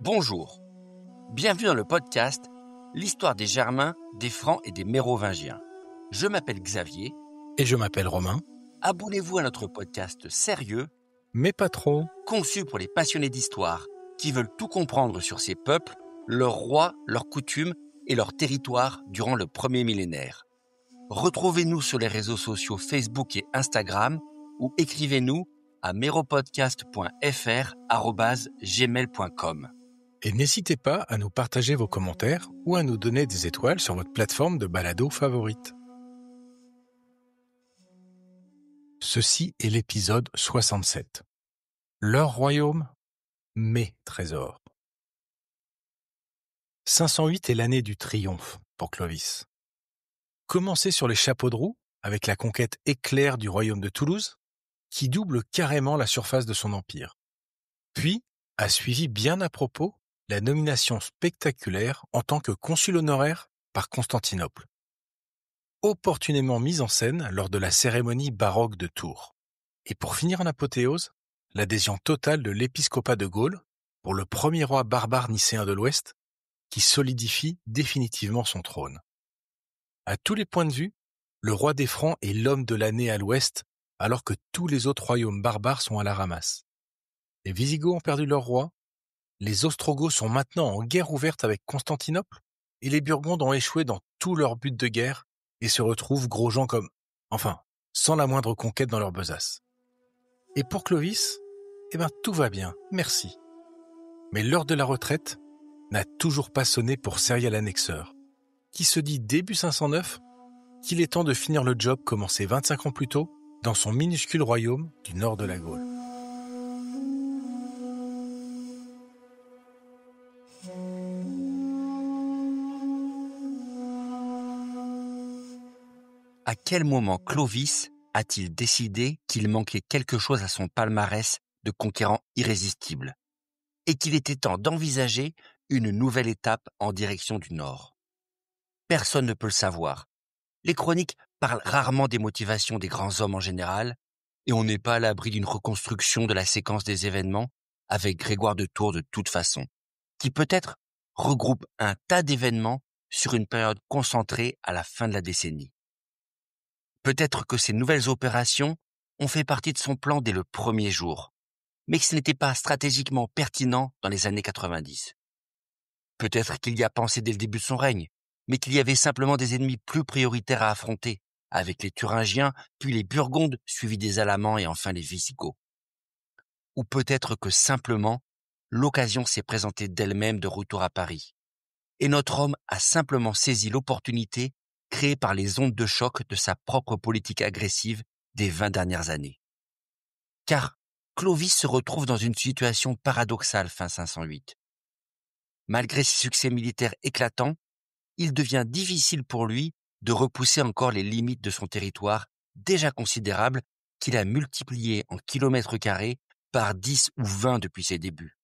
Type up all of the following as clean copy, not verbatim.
Bonjour, bienvenue dans le podcast L'histoire des Germains, des Francs et des Mérovingiens. Je m'appelle Xavier. Et je m'appelle Romain. Abonnez-vous à notre podcast sérieux, Mais pas trop. conçu pour les passionnés d'histoire qui veulent tout comprendre sur ces peuples, leurs rois, leurs coutumes et leurs territoires durant le premier millénaire. Retrouvez-nous sur les réseaux sociaux Facebook et Instagram ou écrivez-nous à meropodcast.fr@gmail.com. Et n'hésitez pas à nous partager vos commentaires ou à nous donner des étoiles sur votre plateforme de balado favorite. Ceci est l'épisode 67. Leur royaume, mes trésors. 508 est l'année du triomphe pour Clovis. Commencé sur les chapeaux de roue avec la conquête éclair du royaume de Toulouse, qui double carrément la surface de son empire. Puis a suivi bien à propos la nomination spectaculaire en tant que consul honoraire par Constantinople, opportunément mise en scène lors de la cérémonie baroque de Tours. Et pour finir en apothéose, l'adhésion totale de l'épiscopat de Gaule pour le premier roi barbare nicéen de l'Ouest qui solidifie définitivement son trône. À tous les points de vue, le roi des Francs est l'homme de l'année à l'Ouest alors que tous les autres royaumes barbares sont à la ramasse. Les Visigoths ont perdu leur roi, les Ostrogoths sont maintenant en guerre ouverte avec Constantinople, et les Burgondes ont échoué dans tous leurs buts de guerre et se retrouvent gros gens sans la moindre conquête dans leur besace. Et pour Clovis, tout va bien, merci. Mais l'heure de la retraite n'a toujours pas sonné pour Cérial l'Annexeur, qui se dit début 509 qu'il est temps de finir le job commencé 25 ans plus tôt dans son minuscule royaume du nord de la Gaule. À quel moment Clovis a-t-il décidé qu'il manquait quelque chose à son palmarès de conquérant irrésistible et qu'il était temps d'envisager une nouvelle étape en direction du nord? Personne ne peut le savoir. Les chroniques parlent rarement des motivations des grands hommes en général et on n'est pas à l'abri d'une reconstruction de la séquence des événements avec Grégoire de Tours de toute façon, qui peut-être regroupe un tas d'événements sur une période concentrée à la fin de la décennie. Peut-être que ces nouvelles opérations ont fait partie de son plan dès le premier jour, mais que ce n'était pas stratégiquement pertinent dans les années 90. Peut-être qu'il y a pensé dès le début de son règne, mais qu'il y avait simplement des ennemis plus prioritaires à affronter, avec les Thuringiens, puis les Burgondes, suivis des Alamans et enfin les Visigoths. Ou peut-être que simplement, l'occasion s'est présentée d'elle-même de retour à Paris, et notre homme a simplement saisi l'opportunité créée par les ondes de choc de sa propre politique agressive des 20 dernières années. Car Clovis se retrouve dans une situation paradoxale fin 508. Malgré ses succès militaires éclatants, il devient difficile pour lui de repousser encore les limites de son territoire, déjà considérable, qu'il a multiplié en kilomètres carrés par 10 ou 20 depuis ses débuts.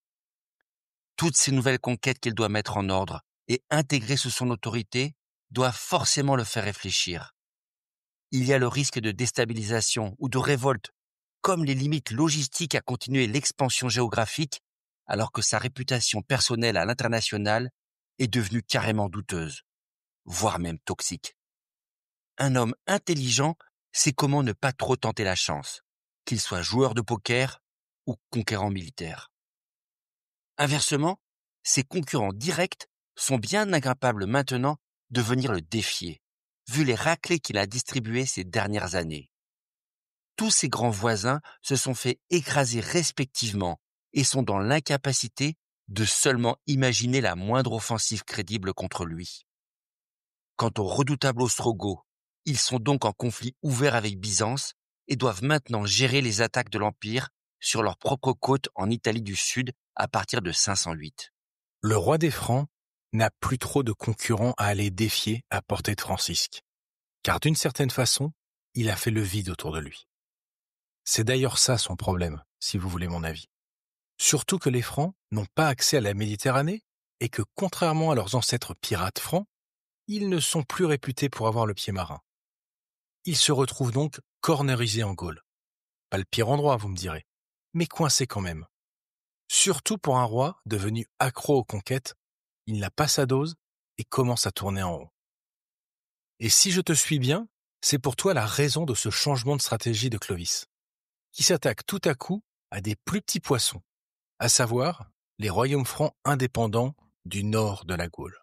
Toutes ces nouvelles conquêtes qu'il doit mettre en ordre et intégrer sous son autorité doivent forcément le faire réfléchir. Il y a le risque de déstabilisation ou de révolte, comme les limites logistiques à continuer l'expansion géographique, alors que sa réputation personnelle à l'international est devenue carrément douteuse, voire même toxique. Un homme intelligent sait comment ne pas trop tenter la chance, qu'il soit joueur de poker ou conquérant militaire. Inversement, ses concurrents directs sont bien incapables maintenant de venir le défier, vu les raclées qu'il a distribuées ces dernières années. Tous ses grands voisins se sont fait écraser respectivement et sont dans l'incapacité de seulement imaginer la moindre offensive crédible contre lui. Quant aux redoutables Ostrogoths, ils sont donc en conflit ouvert avec Byzance et doivent maintenant gérer les attaques de l'Empire sur leur propre côte en Italie du Sud à partir de 508. Le roi des Francs n'a plus trop de concurrents à aller défier à portée de Francisque, car d'une certaine façon, il a fait le vide autour de lui. C'est d'ailleurs ça son problème, si vous voulez mon avis. Surtout que les Francs n'ont pas accès à la Méditerranée, est que contrairement à leurs ancêtres pirates francs, ils ne sont plus réputés pour avoir le pied marin. Ils se retrouvent donc cornerisés en Gaule. Pas le pire endroit, vous me direz, mais coincés quand même. Surtout pour un roi devenu accro aux conquêtes, il n'a pas sa dose et commence à tourner en rond. Et si je te suis bien, c'est pour toi la raison de ce changement de stratégie de Clovis, qui s'attaque tout à coup à des plus petits poissons, à savoir les royaumes francs indépendants du nord de la Gaule.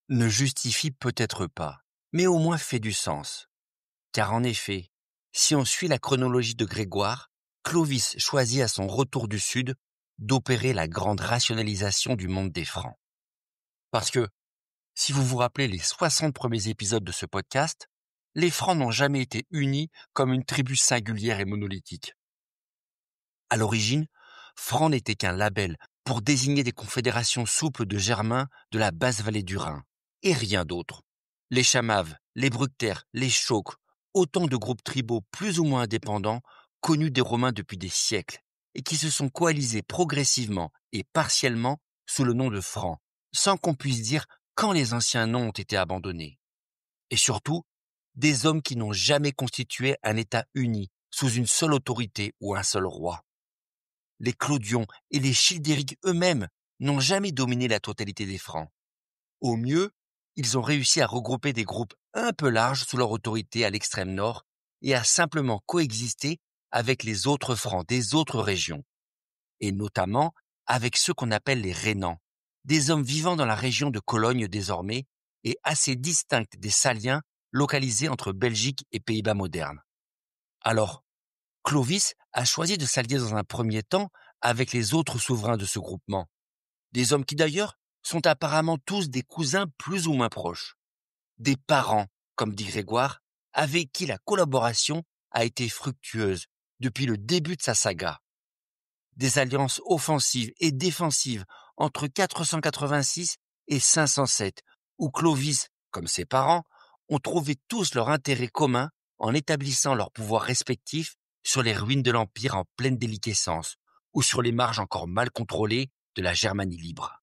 Ne justifie peut-être pas, mais au moins fait du sens. Car en effet, si on suit la chronologie de Grégoire, Clovis choisit à son retour du Sud d'opérer la grande rationalisation du monde des Francs. Parce que, si vous vous rappelez les 60 premiers épisodes de ce podcast, les Francs n'ont jamais été unis comme une tribu singulière et monolithique. À l'origine, Franc n'était qu'un label pour désigner des confédérations souples de Germains de la basse vallée du Rhin, et rien d'autre. Les Chamaves, les Bructères, les Chauques, autant de groupes tribaux plus ou moins indépendants, connus des Romains depuis des siècles, et qui se sont coalisés progressivement et partiellement sous le nom de Francs, sans qu'on puisse dire quand les anciens noms ont été abandonnés. Et surtout, des hommes qui n'ont jamais constitué un État uni, sous une seule autorité ou un seul roi. Les Clodions et les Childériques eux-mêmes n'ont jamais dominé la totalité des Francs. Au mieux, ils ont réussi à regrouper des groupes un peu larges sous leur autorité à l'extrême nord et à simplement coexister avec les autres Francs des autres régions, et notamment avec ceux qu'on appelle les Rhénans, des hommes vivant dans la région de Cologne désormais et assez distincts des Saliens localisés entre Belgique et Pays-Bas modernes. Alors, Clovis a choisi de s'allier dans un premier temps avec les autres souverains de ce groupement, des hommes qui d'ailleurs sont apparemment tous des cousins plus ou moins proches, des parents, comme dit Grégoire, avec qui la collaboration a été fructueuse depuis le début de sa saga. Des alliances offensives et défensives entre 486 et 507, où Clovis, comme ses parents, ont trouvé tous leur intérêt commun en établissant leurs pouvoirs respectifs sur les ruines de l'Empire en pleine déliquescence, ou sur les marges encore mal contrôlées de la Germanie libre.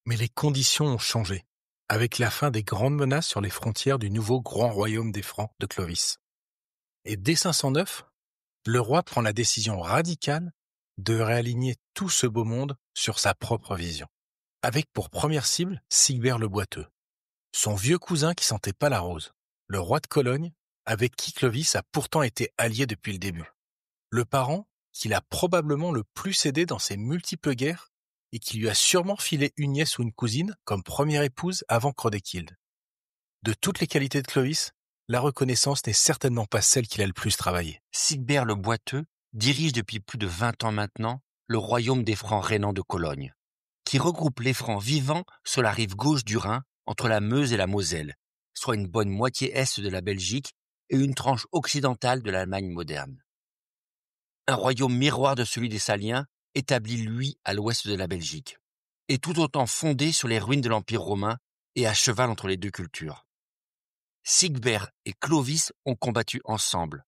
Mais les conditions ont changé, avec la fin des grandes menaces sur les frontières du nouveau grand royaume des Francs de Clovis. Et dès 509, le roi prend la décision radicale de réaligner tout ce beau monde sur sa propre vision, avec pour première cible Sigbert le Boiteux, son vieux cousin qui sentait pas la rose, le roi de Cologne, avec qui Clovis a pourtant été allié depuis le début. Le parent qu'il a probablement le plus aidé dans ses multiples guerres et qui lui a sûrement filé une nièce ou une cousine comme première épouse avant Crodekilde. De toutes les qualités de Clovis, la reconnaissance n'est certainement pas celle qu'il a le plus travaillé. Sigbert le Boiteux dirige depuis plus de 20 ans maintenant le royaume des Francs rhénans de Cologne, qui regroupe les Francs vivant sur la rive gauche du Rhin entre la Meuse et la Moselle, soit une bonne moitié est de la Belgique et une tranche occidentale de l'Allemagne moderne. Un royaume miroir de celui des Saliens, établi lui à l'ouest de la Belgique, et tout autant fondé sur les ruines de l'Empire romain et à cheval entre les deux cultures. Sigbert et Clovis ont combattu ensemble,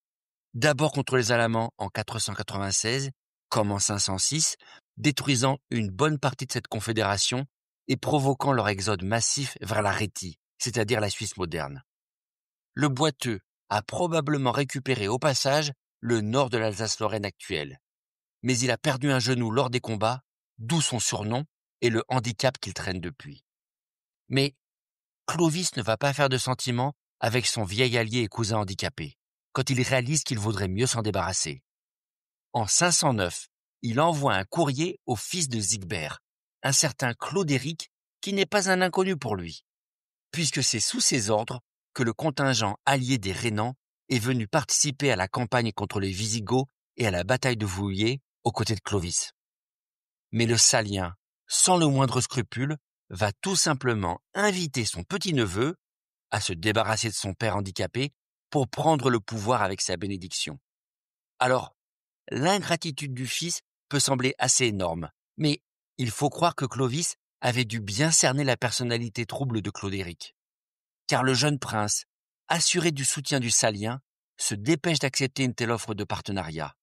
d'abord contre les Alamans en 496, comme en 506, détruisant une bonne partie de cette confédération et provoquant leur exode massif vers la Rhétie, c'est-à-dire la Suisse moderne. Le Boiteux a probablement récupéré au passage le nord de l'Alsace-Lorraine actuelle, mais il a perdu un genou lors des combats, d'où son surnom et le handicap qu'il traîne depuis. Mais Clovis ne va pas faire de sentiment avec son vieil allié et cousin handicapé, quand il réalise qu'il vaudrait mieux s'en débarrasser. En 509, il envoie un courrier au fils de Sigbert, un certain Clodéric, qui n'est pas un inconnu pour lui, puisque c'est sous ses ordres que le contingent allié des Rhénans est venu participer à la campagne contre les Visigoths et à la bataille de Vouillé aux côtés de Clovis. Mais le Salien, sans le moindre scrupule, va tout simplement inviter son petit-neveu à se débarrasser de son père handicapé pour prendre le pouvoir avec sa bénédiction. Alors, l'ingratitude du fils peut sembler assez énorme, mais il faut croire que Clovis avait dû bien cerner la personnalité trouble de Clodéric. Car le jeune prince, assuré du soutien du Salien, se dépêche d'accepter une telle offre de partenariat,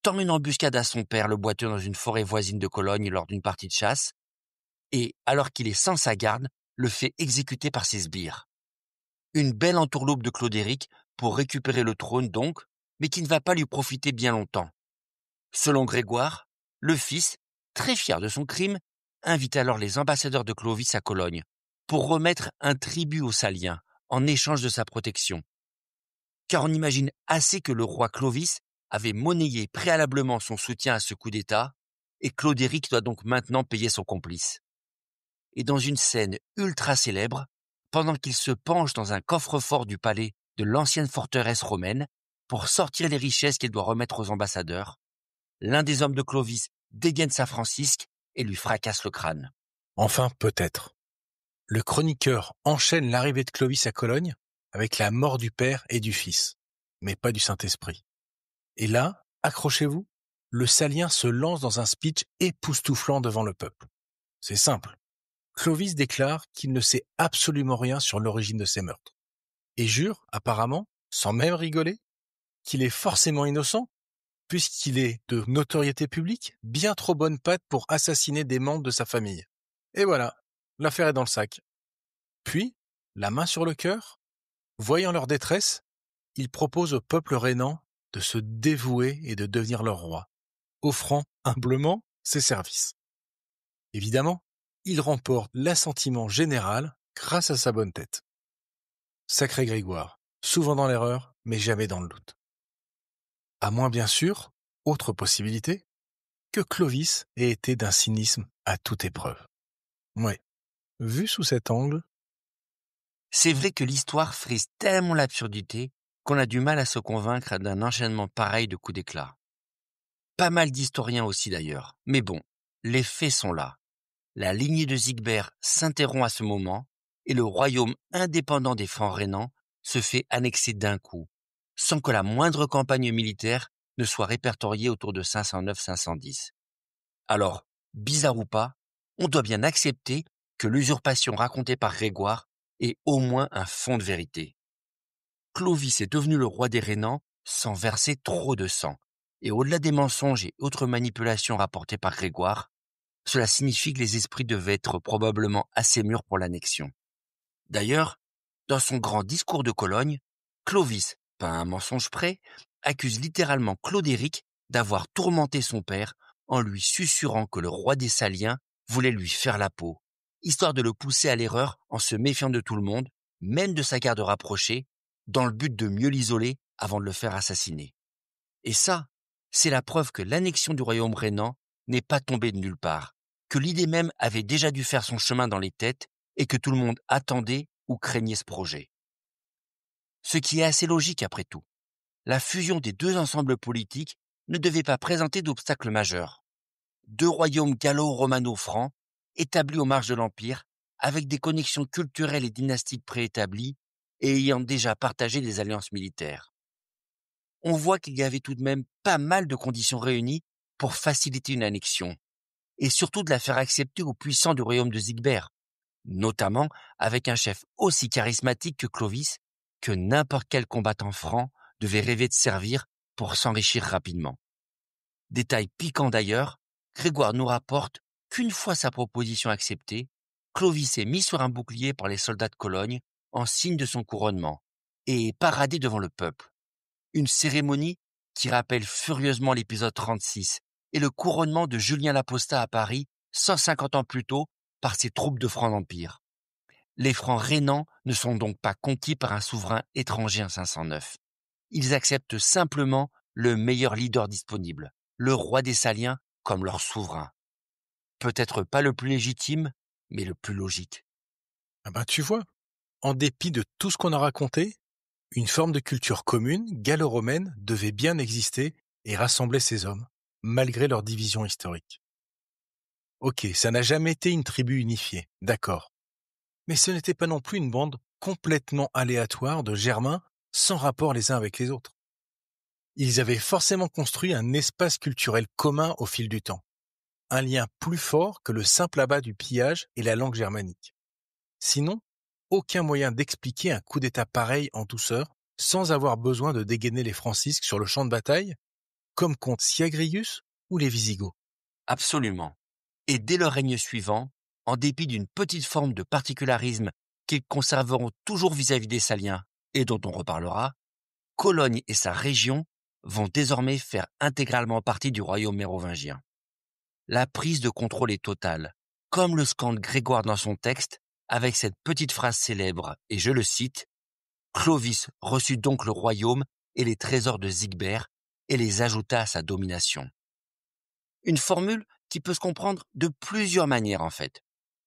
tend une embuscade à son père le Boiteux dans une forêt voisine de Cologne lors d'une partie de chasse, et, alors qu'il est sans sa garde, le fait exécuter par ses sbires. Une belle entourloupe de Clodéric pour récupérer le trône donc, mais qui ne va pas lui profiter bien longtemps. Selon Grégoire, le fils, très fier de son crime, invite alors les ambassadeurs de Clovis à Cologne pour remettre un tribut aux Saliens en échange de sa protection. Car on imagine assez que le roi Clovis avait monnayé préalablement son soutien à ce coup d'État, et Clodéric doit donc maintenant payer son complice. Et dans une scène ultra célèbre, pendant qu'il se penche dans un coffre-fort du palais de l'ancienne forteresse romaine pour sortir les richesses qu'il doit remettre aux ambassadeurs, l'un des hommes de Clovis dégaine sa Francisque et lui fracasse le crâne. Enfin, peut-être. Le chroniqueur enchaîne l'arrivée de Clovis à Cologne avec la mort du Père et du Fils, mais pas du Saint-Esprit. Et là, accrochez-vous, le Salien se lance dans un speech époustouflant devant le peuple. C'est simple. Clovis déclare qu'il ne sait absolument rien sur l'origine de ces meurtres. Et jure, apparemment, sans même rigoler, qu'il est forcément innocent, puisqu'il est de notoriété publique, bien trop bonne patte pour assassiner des membres de sa famille. Et voilà, l'affaire est dans le sac. Puis, la main sur le cœur, voyant leur détresse, il propose au peuple rhénan de se dévouer et de devenir leur roi, offrant humblement ses services. Évidemment, il remporte l'assentiment général grâce à sa bonne tête. Sacré Grégoire, souvent dans l'erreur, mais jamais dans le doute. À moins bien sûr, autre possibilité, que Clovis ait été d'un cynisme à toute épreuve. Ouais, vu sous cet angle, C'est vrai que l'histoire frise tellement l'absurdité qu'on a du mal à se convaincre d'un enchaînement pareil de coups d'éclat. Pas mal d'historiens aussi d'ailleurs, mais bon, les faits sont là. La lignée de Sigebert s'interrompt à ce moment et le royaume indépendant des Francs rhénans se fait annexer d'un coup, sans que la moindre campagne militaire ne soit répertoriée autour de 509-510. Alors, bizarre ou pas, on doit bien accepter que l'usurpation racontée par Grégoire ait au moins un fond de vérité. Clovis est devenu le roi des Rhénans sans verser trop de sang, et au-delà des mensonges et autres manipulations rapportées par Grégoire, cela signifie que les esprits devaient être probablement assez mûrs pour l'annexion. D'ailleurs, dans son grand discours de Cologne, Clovis, pas un mensonge près, accuse littéralement Clodéric d'avoir tourmenté son père en lui susurrant que le roi des Saliens voulait lui faire la peau, histoire de le pousser à l'erreur en se méfiant de tout le monde, même de sa garde rapprochée, dans le but de mieux l'isoler avant de le faire assassiner. Et ça, c'est la preuve que l'annexion du royaume rhénan n'est pas tombée de nulle part, que l'idée même avait déjà dû faire son chemin dans les têtes et que tout le monde attendait ou craignait ce projet. Ce qui est assez logique après tout. La fusion des deux ensembles politiques ne devait pas présenter d'obstacle majeur. Deux royaumes gallo-romano-francs, établis aux marges de l'Empire, avec des connexions culturelles et dynastiques préétablies et ayant déjà partagé des alliances militaires. On voit qu'il y avait tout de même pas mal de conditions réunies pour faciliter une annexion, et surtout de la faire accepter aux puissants du royaume de Sigebert, notamment avec un chef aussi charismatique que Clovis, que n'importe quel combattant franc devait rêver de servir pour s'enrichir rapidement. Détail piquant d'ailleurs, Grégoire nous rapporte qu'une fois sa proposition acceptée, Clovis est mis sur un bouclier par les soldats de Cologne en signe de son couronnement et paradé devant le peuple. Une cérémonie qui rappelle furieusement l'épisode 36 et le couronnement de Julien l'Apostat à Paris 150 ans plus tôt par ses troupes de Franc d'Empire. Les Francs rhénans ne sont donc pas conquis par un souverain étranger en 509. Ils acceptent simplement le meilleur leader disponible, le roi des Saliens comme leur souverain. Peut-être pas le plus légitime, mais le plus logique. ah ben tu vois, en dépit de tout ce qu'on a raconté, une forme de culture commune, gallo-romaine, devait bien exister et rassembler ces hommes, malgré leur division historique. Ok, ça n'a jamais été une tribu unifiée, d'accord. Mais ce n'était pas non plus une bande complètement aléatoire de Germains sans rapport les uns avec les autres. Ils avaient forcément construit un espace culturel commun au fil du temps, un lien plus fort que le simple abat du pillage et la langue germanique. Sinon, aucun moyen d'expliquer un coup d'état pareil en douceur sans avoir besoin de dégainer les francisques sur le champ de bataille, comme contre Syagrius ou les Visigoths. Absolument. Et dès leur règne suivant, en dépit d'une petite forme de particularisme qu'ils conserveront toujours vis-à-vis des Saliens, et dont on reparlera, Cologne et sa région vont désormais faire intégralement partie du royaume mérovingien. La prise de contrôle est totale, comme le scande Grégoire dans son texte, avec cette petite phrase célèbre, et je le cite, « Clovis reçut donc le royaume et les trésors de Sigbert et les ajouta à sa domination. » Une formule qui peut se comprendre de plusieurs manières en fait.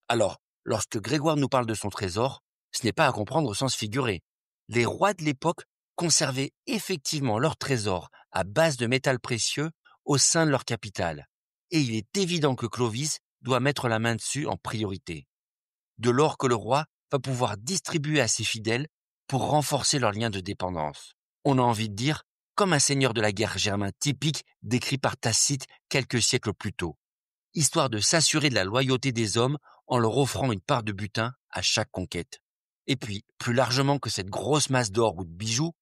Alors, lorsque Grégoire nous parle de son trésor, ce n'est pas à comprendre au sens figuré. Les rois de l'époque conservaient effectivement leur trésor à base de métal précieux au sein de leur capitale. Et il est évident que Clovis doit mettre la main dessus en priorité. De l'or que le roi va pouvoir distribuer à ses fidèles pour renforcer leur lien de dépendance. On a envie de dire comme un seigneur de la guerre germain typique décrit par Tacite quelques siècles plus tôt, histoire de s'assurer de la loyauté des hommes en leur offrant une part de butin à chaque conquête. Et puis, plus largement que cette grosse masse d'or ou de bijoux,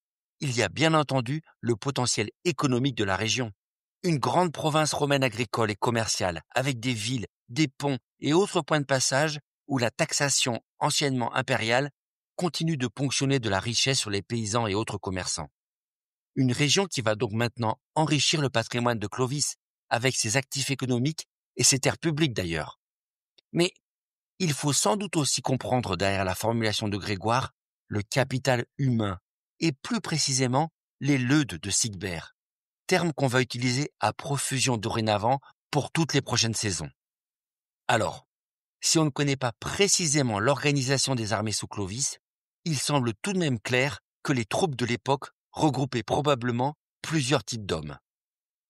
il y a bien entendu le potentiel économique de la région. Une grande province romaine agricole et commerciale, avec des villes, des ponts et autres points de passage où la taxation anciennement impériale continue de ponctionner de la richesse sur les paysans et autres commerçants. Une région qui va donc maintenant enrichir le patrimoine de Clovis avec ses actifs économiques et ses terres publiques d'ailleurs. Mais il faut sans doute aussi comprendre derrière la formulation de Grégoire le capital humain et plus précisément les leudes de Sigbert, terme qu'on va utiliser à profusion dorénavant pour toutes les prochaines saisons. Alors, si on ne connaît pas précisément l'organisation des armées sous Clovis, il semble tout de même clair que les troupes de l'époque regroupaient probablement plusieurs types d'hommes.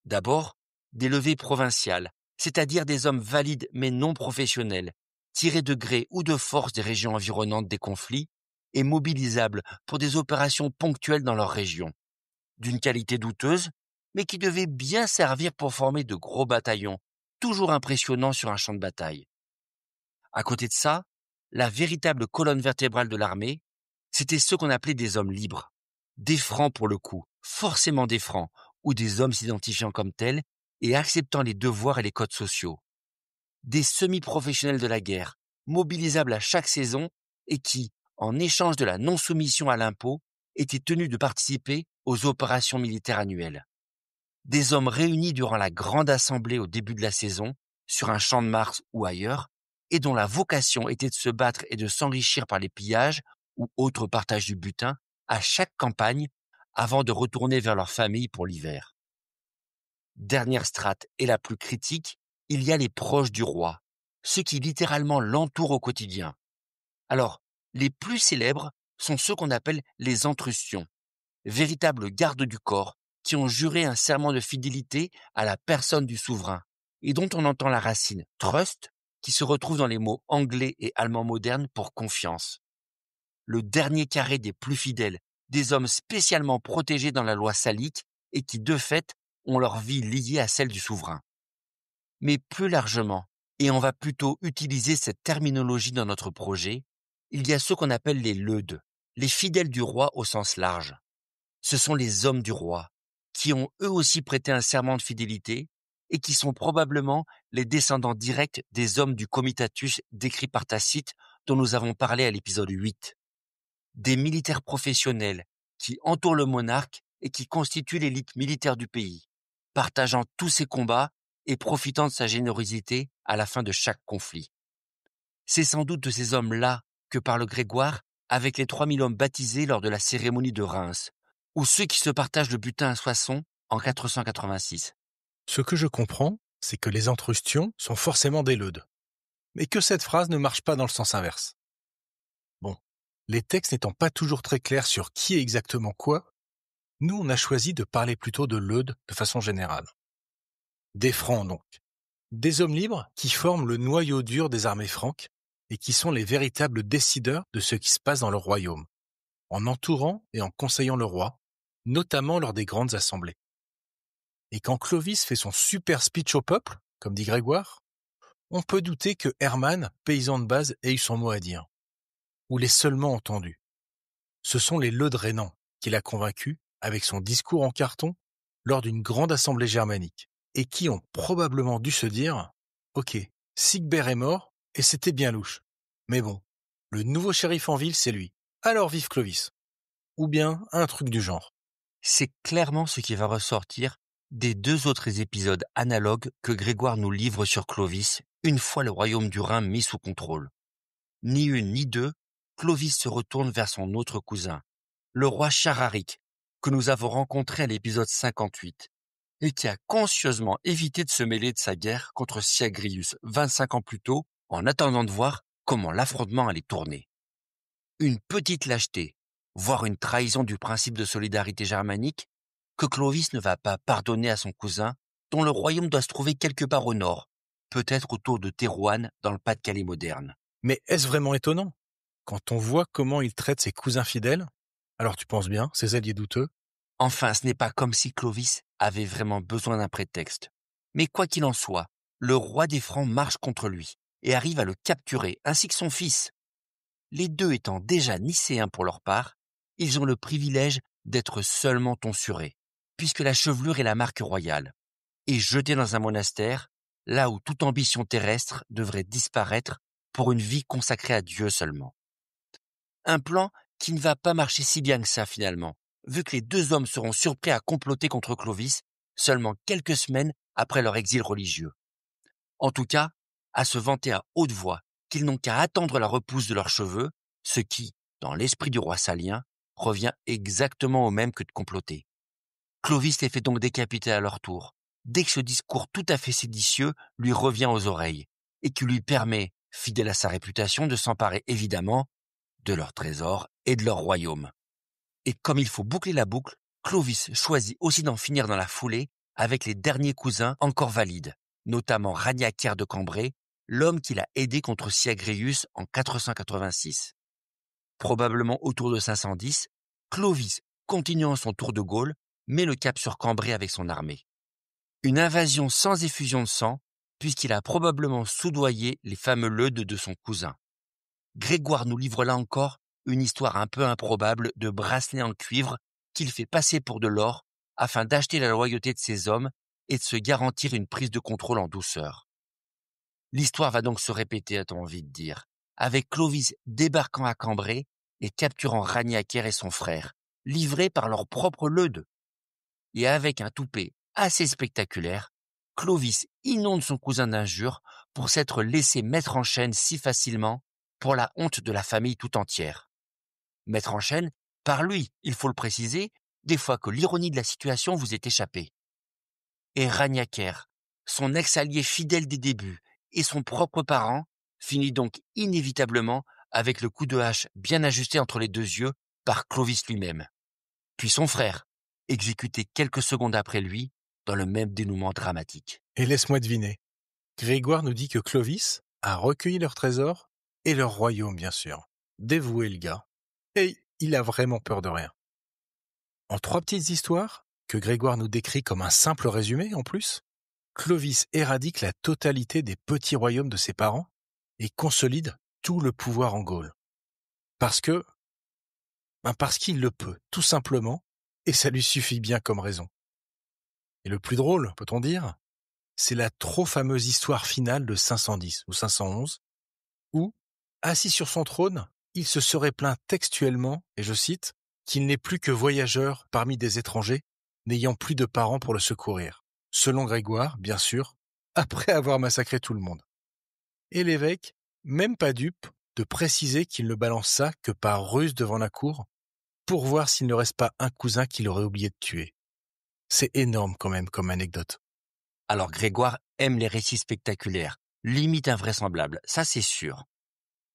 D'abord, des levées provinciales, c'est-à-dire des hommes valides mais non professionnels, tirés de gré ou de force des régions environnantes des conflits et mobilisables pour des opérations ponctuelles dans leur région, d'une qualité douteuse, mais qui devaient bien servir pour former de gros bataillons, toujours impressionnants sur un champ de bataille. À côté de ça, la véritable colonne vertébrale de l'armée, c'était ceux qu'on appelait des hommes libres, des francs pour le coup, forcément des francs, ou des hommes s'identifiant comme tels et acceptant les devoirs et les codes sociaux. Des semi-professionnels de la guerre, mobilisables à chaque saison et qui, en échange de la non-soumission à l'impôt, étaient tenus de participer aux opérations militaires annuelles. Des hommes réunis durant la grande assemblée au début de la saison, sur un champ de Mars ou ailleurs, et dont la vocation était de se battre et de s'enrichir par les pillages ou autres partages du butin à chaque campagne avant de retourner vers leur famille pour l'hiver. Dernière strate et la plus critique, il y a les proches du roi, ceux qui littéralement l'entourent au quotidien. Alors, les plus célèbres sont ceux qu'on appelle les Antrustions, véritables gardes du corps qui ont juré un serment de fidélité à la personne du souverain et dont on entend la racine « trust » qui se retrouve dans les mots anglais et allemands modernes pour confiance. Le dernier carré des plus fidèles, des hommes spécialement protégés dans la loi salique et qui, de fait, ont leur vie liée à celle du souverain. Mais plus largement, et on va plutôt utiliser cette terminologie dans notre projet, il y a ceux qu'on appelle les leudes, les fidèles du roi au sens large. Ce sont les hommes du roi, qui ont eux aussi prêté un serment de fidélité et qui sont probablement les descendants directs des hommes du comitatus décrit par Tacite dont nous avons parlé à l'épisode 8. Des militaires professionnels qui entourent le monarque et qui constituent l'élite militaire du pays, partageant tous ses combats et profitant de sa générosité à la fin de chaque conflit. C'est sans doute de ces hommes-là que parle Grégoire avec les 3000 hommes baptisés lors de la cérémonie de Reims, ou ceux qui se partagent le butin à Soissons en 486. Ce que je comprends, c'est que les Antrustions sont forcément des leudes, mais que cette phrase ne marche pas dans le sens inverse. Bon, les textes n'étant pas toujours très clairs sur qui est exactement quoi, nous on a choisi de parler plutôt de leudes de façon générale. Des francs donc, des hommes libres qui forment le noyau dur des armées franques et qui sont les véritables décideurs de ce qui se passe dans leur royaume, en entourant et en conseillant le roi, notamment lors des grandes assemblées. Et quand Clovis fait son super speech au peuple, comme dit Grégoire, on peut douter que Hermann, paysan de base, ait eu son mot à dire, ou l'ait seulement entendu. Ce sont les leudes rhénans qui l'a convaincu avec son discours en carton lors d'une grande assemblée germanique, et qui ont probablement dû se dire « Ok, Sigbert est mort, Et c'était bien louche. Mais bon, le nouveau shérif en ville, c'est lui. Alors vive Clovis. Ou bien un truc du genre. C'est clairement ce qui va ressortir des 2 autres épisodes analogues que Grégoire nous livre sur Clovis, une fois le royaume du Rhin mis sous contrôle. Ni une ni deux, Clovis se retourne vers son autre cousin, le roi Chararic, que nous avons rencontré à l'épisode 58, et qui a conscieusement évité de se mêler de sa guerre contre Syagrius 25 ans plus tôt, en attendant de voir comment l'affrontement allait tourner. Une petite lâcheté, voire une trahison du principe de solidarité germanique, que Clovis ne va pas pardonner à son cousin, dont le royaume doit se trouver quelque part au nord, peut-être autour de Thérouanne dans le Pas-de-Calais moderne. Mais est-ce vraiment étonnant? Quand on voit comment il traite ses cousins fidèles, alors tu penses bien, ses alliés douteux, Enfin, ce n'est pas comme si Clovis avait vraiment besoin d'un prétexte. Mais quoi qu'il en soit, le roi des Francs marche contre lui et arrive à le capturer, ainsi que son fils. Les deux étant déjà nicéens pour leur part, ils ont le privilège d'être seulement tonsurés, puisque la chevelure est la marque royale, et jetés dans un monastère, là où toute ambition terrestre devrait disparaître pour une vie consacrée à Dieu seulement. Un plan qui ne va pas marcher si bien que ça finalement, vu que les deux hommes seront surpris à comploter contre Clovis seulement quelques semaines après leur exil religieux. En tout cas, à se vanter à haute voix qu'ils n'ont qu'à attendre la repousse de leurs cheveux, ce qui, dans l'esprit du roi Salien, revient exactement au même que de comploter. Clovis les fait donc décapiter à leur tour, dès que ce discours tout à fait séditieux lui revient aux oreilles, et qui lui permet, fidèle à sa réputation, de s'emparer évidemment de leurs trésors et de leur royaume. Et comme il faut boucler la boucle, Clovis choisit aussi d'en finir dans la foulée avec les derniers cousins encore valides, notamment Ragnacaire de Cambrai, l'homme qui l'a aidé contre Syagrius en 486. Probablement autour de 510, Clovis, continuant son tour de Gaule, met le cap sur Cambrai avec son armée. Une invasion sans effusion de sang, puisqu'il a probablement soudoyé les fameux leudes de son cousin. Grégoire nous livre là encore une histoire un peu improbable de bracelet en cuivre qu'il fait passer pour de l'or afin d'acheter la loyauté de ses hommes et de se garantir une prise de contrôle en douceur. L'histoire va donc se répéter, a-t-on envie de dire, avec Clovis débarquant à Cambrai et capturant Ragnacaire et son frère, livrés par leur propre leude. Et avec un toupet assez spectaculaire, Clovis inonde son cousin d'injures pour s'être laissé mettre en chaîne si facilement pour la honte de la famille tout entière. Mettre en chaîne, par lui, il faut le préciser, des fois que l'ironie de la situation vous est échappée. Et Ragnacaire, son ex-allié fidèle des débuts, et son propre parent, finit donc inévitablement avec le coup de hache bien ajusté entre les deux yeux par Clovis lui-même. Puis son frère, exécuté quelques secondes après lui, dans le même dénouement dramatique. et laisse-moi deviner. Grégoire nous dit que Clovis a recueilli leurs trésors et leur royaume, bien sûr. Dévoué, le gars. Et il a vraiment peur de rien. En 3 petites histoires, que Grégoire nous décrit comme un simple résumé en plus, Clovis éradique la totalité des petits royaumes de ses parents et consolide tout le pouvoir en Gaule. Parce qu'il le peut, tout simplement, et ça lui suffit bien comme raison. Et le plus drôle, peut-on dire, c'est la trop fameuse histoire finale de 510 ou 511, où, assis sur son trône, il se serait plaint textuellement, et je cite, qu'il n'est plus que voyageur parmi des étrangers, n'ayant plus de parents pour le secourir. Selon Grégoire, bien sûr, après avoir massacré tout le monde. Et l'évêque, même pas dupe, de préciser qu'il ne balance ça que par ruse devant la cour, pour voir s'il ne reste pas un cousin qu'il aurait oublié de tuer. C'est énorme quand même comme anecdote. Alors Grégoire aime les récits spectaculaires, limite invraisemblables, ça c'est sûr.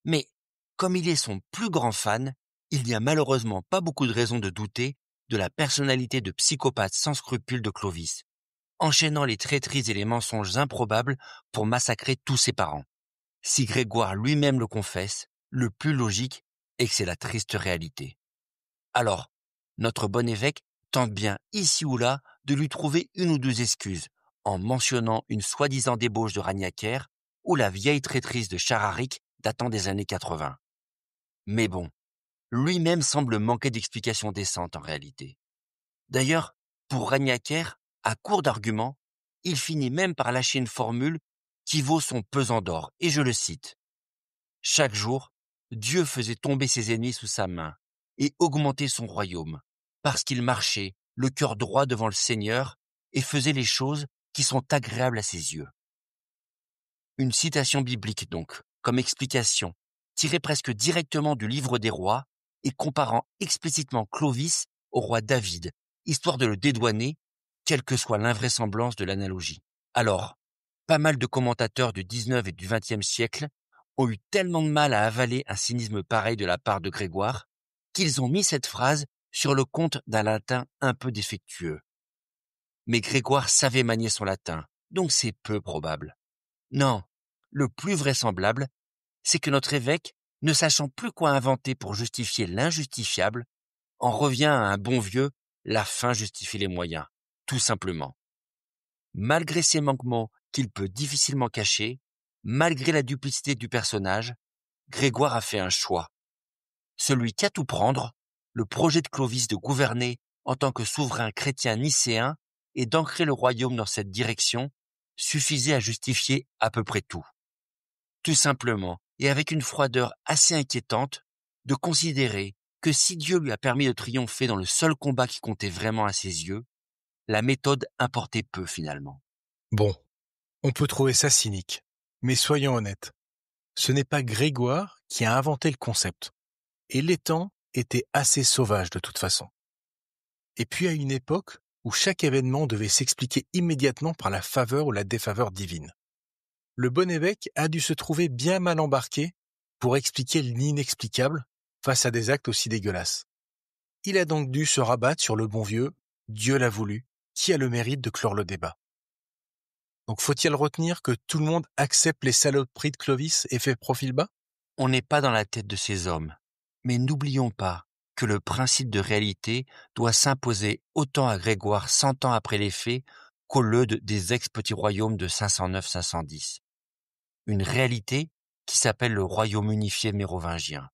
Mais, comme il est son plus grand fan, il n'y a malheureusement pas beaucoup de raisons de douter de la personnalité de psychopathe sans scrupules de Clovis, enchaînant les traîtrises et les mensonges improbables pour massacrer tous ses parents. Si Grégoire lui-même le confesse, le plus logique est que c'est la triste réalité. Alors, notre bon évêque tente bien ici ou là de lui trouver une ou deux excuses, en mentionnant une soi-disant débauche de Ragnacaire ou la vieille traîtrise de Chararic datant des années 80. Mais bon, lui-même semble manquer d'explications décentes en réalité. D'ailleurs, pour Ragnacaire, à court d'arguments, il finit même par lâcher une formule qui vaut son pesant d'or, et je le cite. Chaque jour, Dieu faisait tomber ses ennemis sous sa main et augmenter son royaume, parce qu'il marchait, le cœur droit devant le Seigneur, et faisait les choses qui sont agréables à ses yeux. Une citation biblique donc, comme explication, tirée presque directement du livre des rois et comparant explicitement Clovis au roi David, histoire de le dédouaner, quelle que soit l'invraisemblance de l'analogie. Alors, pas mal de commentateurs du 19 et du 20e siècle ont eu tellement de mal à avaler un cynisme pareil de la part de Grégoire qu'ils ont mis cette phrase sur le compte d'un latin un peu défectueux. Mais Grégoire savait manier son latin, donc c'est peu probable. Non, le plus vraisemblable, c'est que notre évêque, ne sachant plus quoi inventer pour justifier l'injustifiable, en revient à un bon vieux « la fin justifie les moyens », tout simplement. Malgré ces manquements qu'il peut difficilement cacher, malgré la duplicité du personnage, Grégoire a fait un choix. Celui qu'à tout prendre, le projet de Clovis de gouverner en tant que souverain chrétien nicéen et d'ancrer le royaume dans cette direction, suffisait à justifier à peu près tout. Tout simplement, et avec une froideur assez inquiétante, de considérer que si Dieu lui a permis de triompher dans le seul combat qui comptait vraiment à ses yeux, la méthode importait peu finalement. Bon, on peut trouver ça cynique, mais soyons honnêtes. Ce n'est pas Grégoire qui a inventé le concept, et les temps étaient assez sauvages de toute façon. Et puis à une époque où chaque événement devait s'expliquer immédiatement par la faveur ou la défaveur divine. Le bon évêque a dû se trouver bien mal embarqué pour expliquer l'inexplicable face à des actes aussi dégueulasses. Il a donc dû se rabattre sur le bon vieux « Dieu l'a voulu », qui a le mérite de clore le débat. Donc faut-il retenir que tout le monde accepte les saloperies de Clovis et fait profil bas ? On n'est pas dans la tête de ces hommes, mais n'oublions pas que le principe de réalité doit s'imposer autant à Grégoire 100 ans après les faits qu'au Leude des ex-petits royaumes de 509-510. Une réalité qui s'appelle le royaume unifié mérovingien.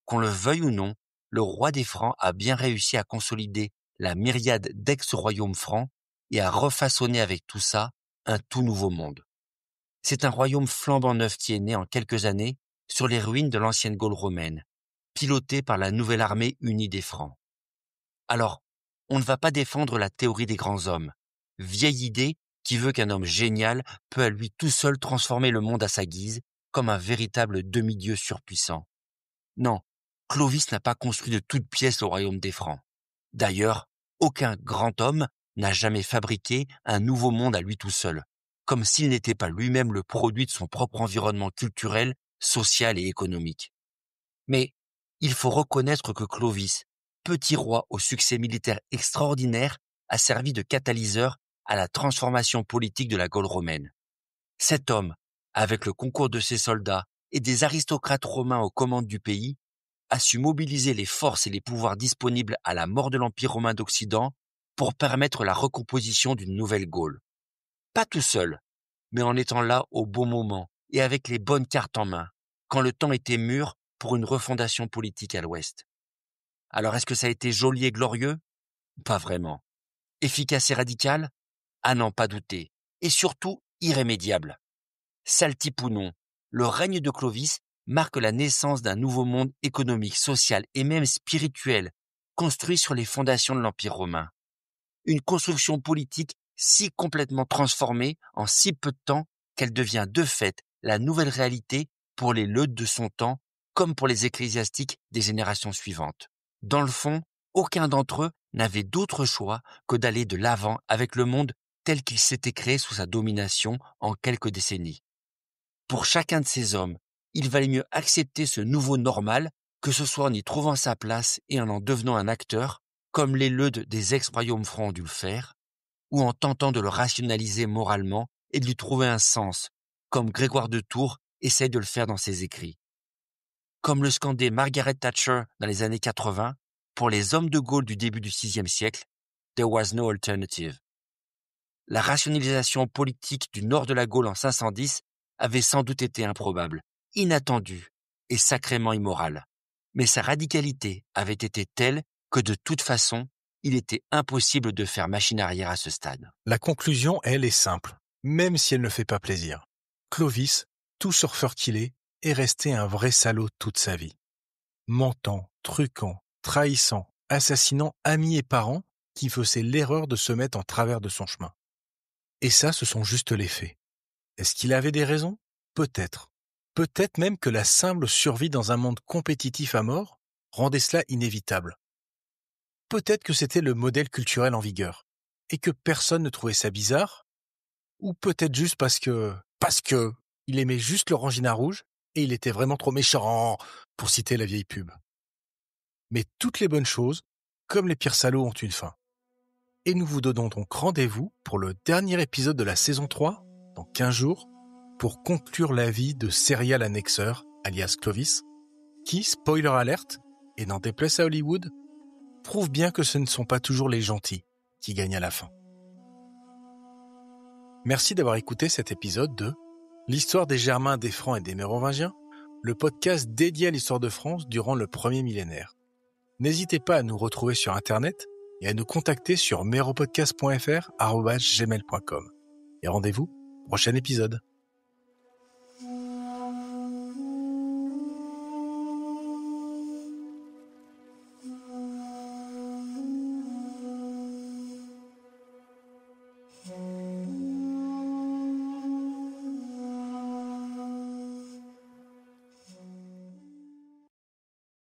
Qu'on le veuille ou non, le roi des Francs a bien réussi à consolider la myriade d'ex-royaumes francs et à refaçonner avec tout ça un tout nouveau monde. C'est un royaume flambant neuf qui est né en quelques années sur les ruines de l'ancienne Gaule romaine, piloté par la nouvelle armée unie des Francs. Alors, on ne va pas défendre la théorie des grands hommes, vieille idée qui veut qu'un homme génial peut à lui tout seul transformer le monde à sa guise, comme un véritable demi-dieu surpuissant. Non, Clovis n'a pas construit de toutes pièces le royaume des Francs. D'ailleurs, aucun grand homme n'a jamais fabriqué un nouveau monde à lui tout seul, comme s'il n'était pas lui-même le produit de son propre environnement culturel, social et économique. Mais il faut reconnaître que Clovis, petit roi au succès militaire extraordinaire, a servi de catalyseur à la transformation politique de la Gaule romaine. Cet homme, avec le concours de ses soldats et des aristocrates romains aux commandes du pays, a su mobiliser les forces et les pouvoirs disponibles à la mort de l'Empire romain d'Occident pour permettre la recomposition d'une nouvelle Gaule. Pas tout seul, mais en étant là au bon moment et avec les bonnes cartes en main, quand le temps était mûr pour une refondation politique à l'Ouest. Alors est-ce que ça a été joli et glorieux ? Pas vraiment. Efficace et radical ? À n'en pas douter. Et surtout irrémédiable. Sale type ou non, le règne de Clovis marque la naissance d'un nouveau monde économique, social et même spirituel, construit sur les fondations de l'Empire romain. Une construction politique si complètement transformée en si peu de temps qu'elle devient de fait la nouvelle réalité pour les leudes de son temps comme pour les ecclésiastiques des générations suivantes. Dans le fond, aucun d'entre eux n'avait d'autre choix que d'aller de l'avant avec le monde tel qu'il s'était créé sous sa domination en quelques décennies. Pour chacun de ces hommes, il valait mieux accepter ce nouveau normal, que ce soit en y trouvant sa place et en devenant un acteur, comme les leudes des ex-royaumes francs ont dû le faire, ou en tentant de le rationaliser moralement et de lui trouver un sens, comme Grégoire de Tours essaye de le faire dans ses écrits. Comme le scandait Margaret Thatcher dans les années 80, pour les hommes de Gaulle du début du VIe siècle, « There was no alternative ». La rationalisation politique du nord de la Gaule en 510 avait sans doute été improbable, inattendue et sacrément immorale. Mais sa radicalité avait été telle que de toute façon, il était impossible de faire machine arrière à ce stade. La conclusion, elle, est simple, même si elle ne fait pas plaisir. Clovis, tout surfeur qu'il est, est resté un vrai salaud toute sa vie. Mentant, truquant, trahissant, assassinant amis et parents qui faisaient l'erreur de se mettre en travers de son chemin. Et ça, ce sont juste les faits. Est-ce qu'il avait des raisons ? Peut-être. Peut-être même que la simple survie dans un monde compétitif à mort rendait cela inévitable. Peut-être que c'était le modèle culturel en vigueur, et que personne ne trouvait ça bizarre, ou peut-être juste parce que il aimait juste l'orangina rouge, et il était vraiment trop méchant, pour citer la vieille pub. Mais toutes les bonnes choses, comme les pires salauds, ont une fin. Et nous vous donnons donc rendez-vous pour le dernier épisode de la saison 3, dans 15 jours, pour conclure la vie de Serial Annexeur, alias Clovis, qui, spoiler alert, et n'en déplaise à Hollywood, prouve bien que ce ne sont pas toujours les gentils qui gagnent à la fin. Merci d'avoir écouté cet épisode de L'histoire des Germains, des Francs et des Mérovingiens, le podcast dédié à l'histoire de France durant le premier millénaire. N'hésitez pas à nous retrouver sur Internet et à nous contacter sur meropodcast.fr@gmail.com. Et rendez-vous au prochain épisode.